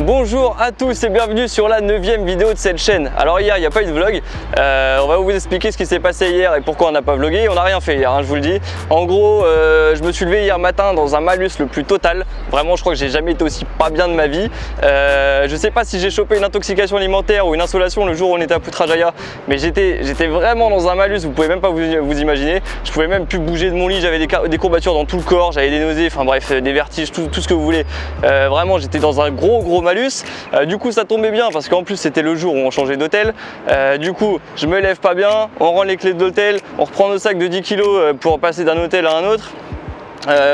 Bonjour à tous et bienvenue sur la 9e vidéo de cette chaîne. Alors hier il n'y a pas eu de vlog, on va vous expliquer ce qui s'est passé hier et pourquoi on n'a pas vlogué. On n'a rien fait hier, je vous le dis. En gros, je me suis levé hier matin dans un malus le plus total. Vraiment je crois que j'ai jamais été aussi pas bien de ma vie. Je sais pas si j'ai chopé une intoxication alimentaire ou une insolation le jour où on était à Putrajaya, mais j'étais vraiment dans un malus, vous pouvez même pas vous imaginer. Je pouvais même plus bouger de mon lit, j'avais des courbatures dans tout le corps, j'avais des nausées, enfin bref, des vertiges, tout ce que vous voulez. Vraiment j'étais dans un gros malus. Du coup ça tombait bien parce qu'en plus c'était le jour où on changeait d'hôtel. Du coup je me lève pas bien, on rend les clés de l'hôtel, on reprend nos sacs de 10 kg pour passer d'un hôtel à un autre.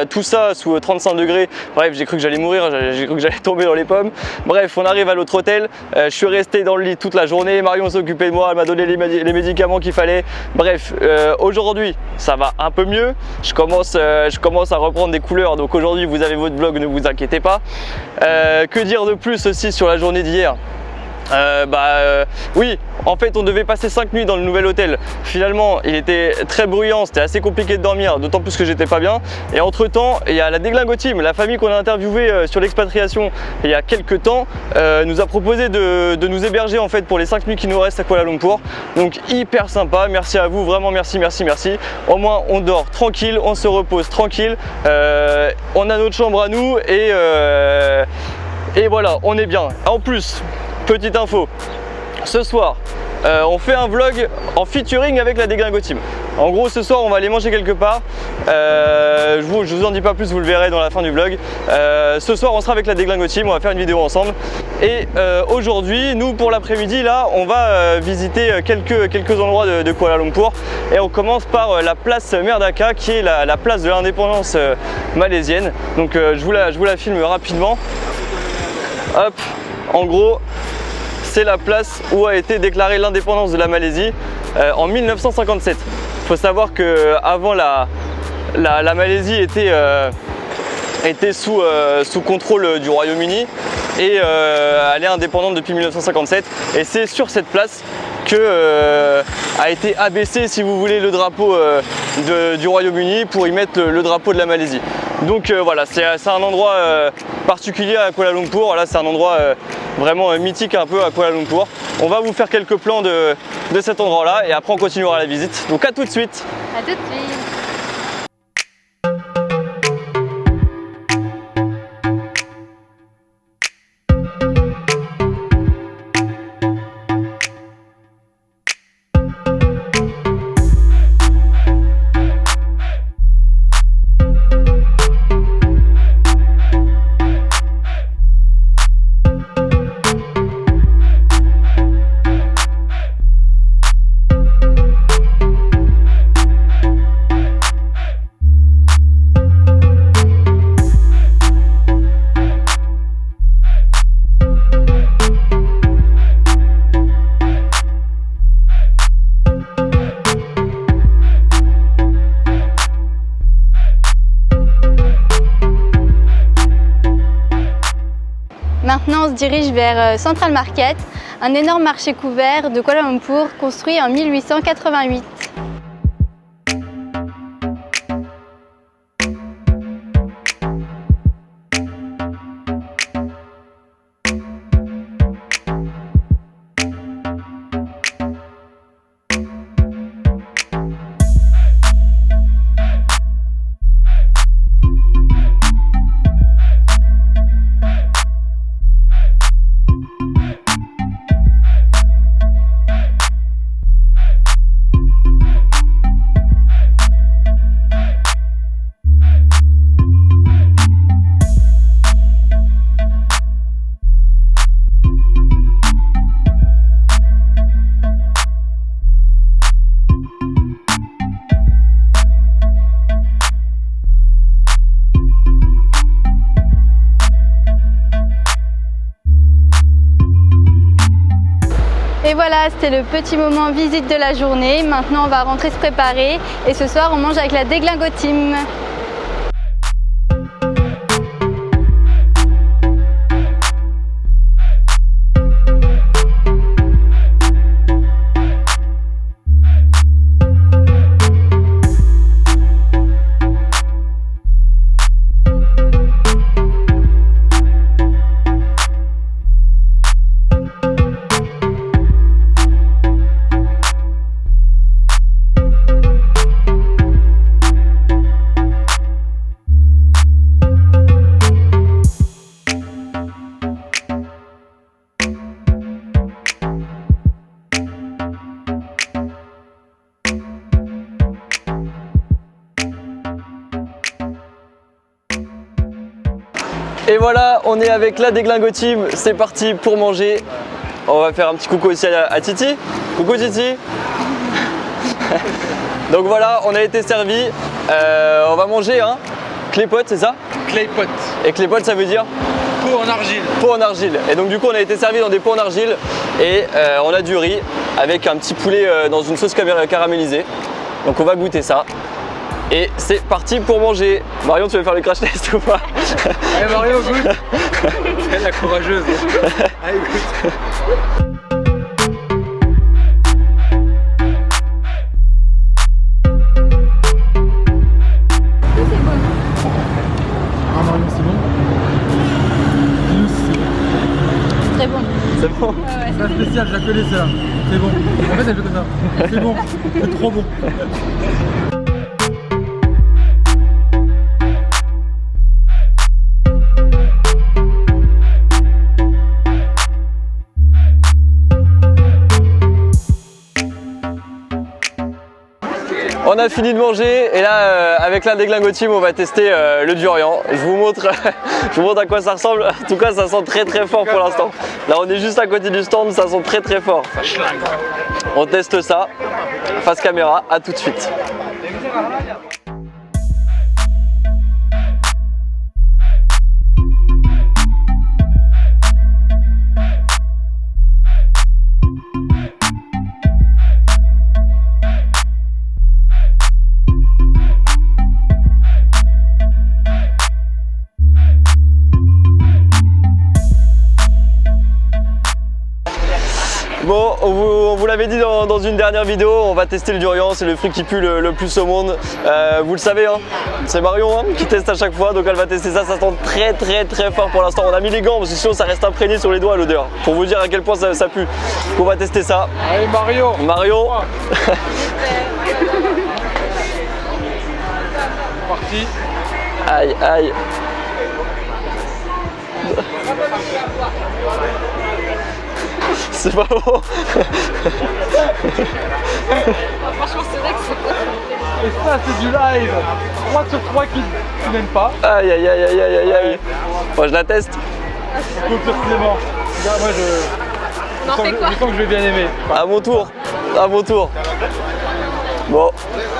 Tout ça sous 35 degrés, bref j'ai cru que j'allais mourir, j'ai cru que j'allais tomber dans les pommes. Bref on arrive à l'autre hôtel, je suis resté dans le lit toute la journée, Marion s'est occupée de moi, elle m'a donné les médicaments qu'il fallait. Bref aujourd'hui ça va un peu mieux, je commence à reprendre des couleurs, donc aujourd'hui vous avez votre vlog, ne vous inquiétez pas. Que dire de plus aussi sur la journée d'hier? Oui, en fait on devait passer 5 nuits dans le nouvel hôtel. Finalement il était très bruyant, c'était assez compliqué de dormir, d'autant plus que j'étais pas bien. Et entre temps il y a la Déglingo Team, la famille qu'on a interviewée sur l'expatriation il y a quelques temps, nous a proposé de nous héberger en fait pour les 5 nuits qui nous restent à Kuala Lumpur. Donc hyper sympa, merci à vous, vraiment merci. Au moins on dort tranquille, on se repose tranquille, on a notre chambre à nous et voilà, on est bien. En plus, petite info, ce soir on fait un vlog en featuring avec la Déglingo Team. En gros ce soir on va aller manger quelque part, je vous en dis pas plus, vous le verrez dans la fin du vlog. Ce soir on sera avec la Déglingo Team, on va faire une vidéo ensemble. Et aujourd'hui nous pour l'après-midi là on va visiter quelques endroits de Kuala Lumpur. Et on commence par la place Merdaka qui est la place de l'indépendance malaisienne. Donc je vous la filme rapidement. Hop, en gros c'est la place où a été déclarée l'indépendance de la Malaisie en 1957. Il faut savoir qu'avant la Malaisie était sous contrôle du Royaume-Uni et elle est indépendante depuis 1957. Et c'est sur cette place que a été abaissé, si vous voulez, le drapeau du Royaume-Uni pour y mettre le drapeau de la Malaisie. Donc voilà, c'est un endroit particulier à Kuala Lumpur. Là c'est un endroit vraiment mythique un peu à Kuala Lumpur. On va vous faire quelques plans de cet endroit là et après on continuera la visite. Donc à tout de suite. À tout de suite. Maintenant, on se dirige vers Central Market, un énorme marché couvert de Kuala Lumpur construit en 1888. Et voilà, c'était le petit moment visite de la journée. Maintenant, on va rentrer se préparer et ce soir, on mange avec la Déglingo Team. Et voilà, on est avec la Déglingo Team, c'est parti pour manger. On va faire un petit coucou aussi à Titi. Coucou Titi. Donc voilà, on a été servi. On va manger un claypot, c'est ça? Claypot. Et claypot, ça veut dire? Pot en argile. Pot en argile. Et donc du coup, on a été servi dans des pots en argile et on a du riz avec un petit poulet dans une sauce caramélisée. Donc on va goûter ça. Et c'est parti pour manger. Marion, tu veux faire le crash test ou pas? Allez Mario, goûte. C'est la courageuse. Allez, goûte. Très bon. C'est bon? C'est un spécial, je la connais ça. C'est bon. En fait, elle fait comme ça. C'est bon. C'est trop bon. On a fini de manger et là avec la Déglingo Team on va tester le durian. Je vous montre à quoi ça ressemble. En tout cas ça sent très très fort pour l'instant. Là on est juste à côté du stand, ça sent très très fort. On teste ça face caméra, à tout de suite. Bon, on vous l'avait dit dans une dernière vidéo, on va tester le durian, c'est le fruit qui pue le plus au monde. Vous le savez, hein, c'est Marion qui teste à chaque fois, donc elle va tester ça, ça sent très très très fort pour l'instant. On a mis les gants parce que sinon ça reste imprégné sur les doigts l'odeur, pour vous dire à quel point ça pue. Donc on va tester ça. Allez Mario. Marion. Parti. Aïe aïe. C'est pas bon. Franchement, c'est vrai que c'est pas. Et ça, c'est du live. 3 sur 3 qui n'aiment pas. Aïe aïe aïe aïe aïe aïe. Moi je la teste. Coupe sur Clément. Regarde, moi N'en fais quoi? je sens que je vais bien aimer. À mon tour. À mon tour. Bon,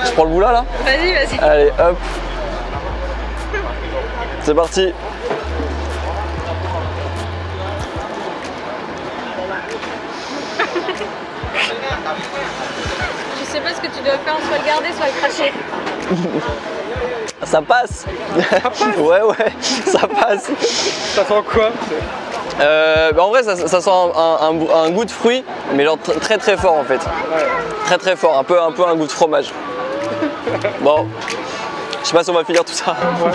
je prends le bout là. Vas-y, vas-y. Allez, hop. C'est parti. Je sais pas ce que tu dois faire, soit le garder, soit le cracher. Ça passe. Ouais, ouais, ça passe. Ça sent quoi? En vrai, ça sent un goût de fruit, mais genre très très fort en fait. Ouais. Très très fort, un peu un goût de fromage. Bon, je sais pas si on va finir tout ça. Ouais.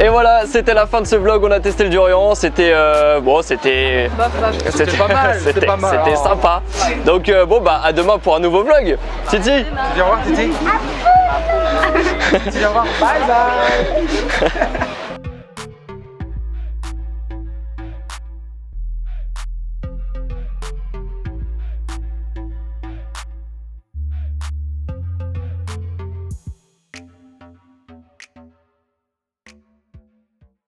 Et voilà, c'était la fin de ce vlog, on a testé le durian, c'était bon, c'était pas mal, c'était mal. sympa. Donc bon bah à demain pour un nouveau vlog. Titi. Tu dis au revoir Titi. Tu dis au revoir. Bye bye.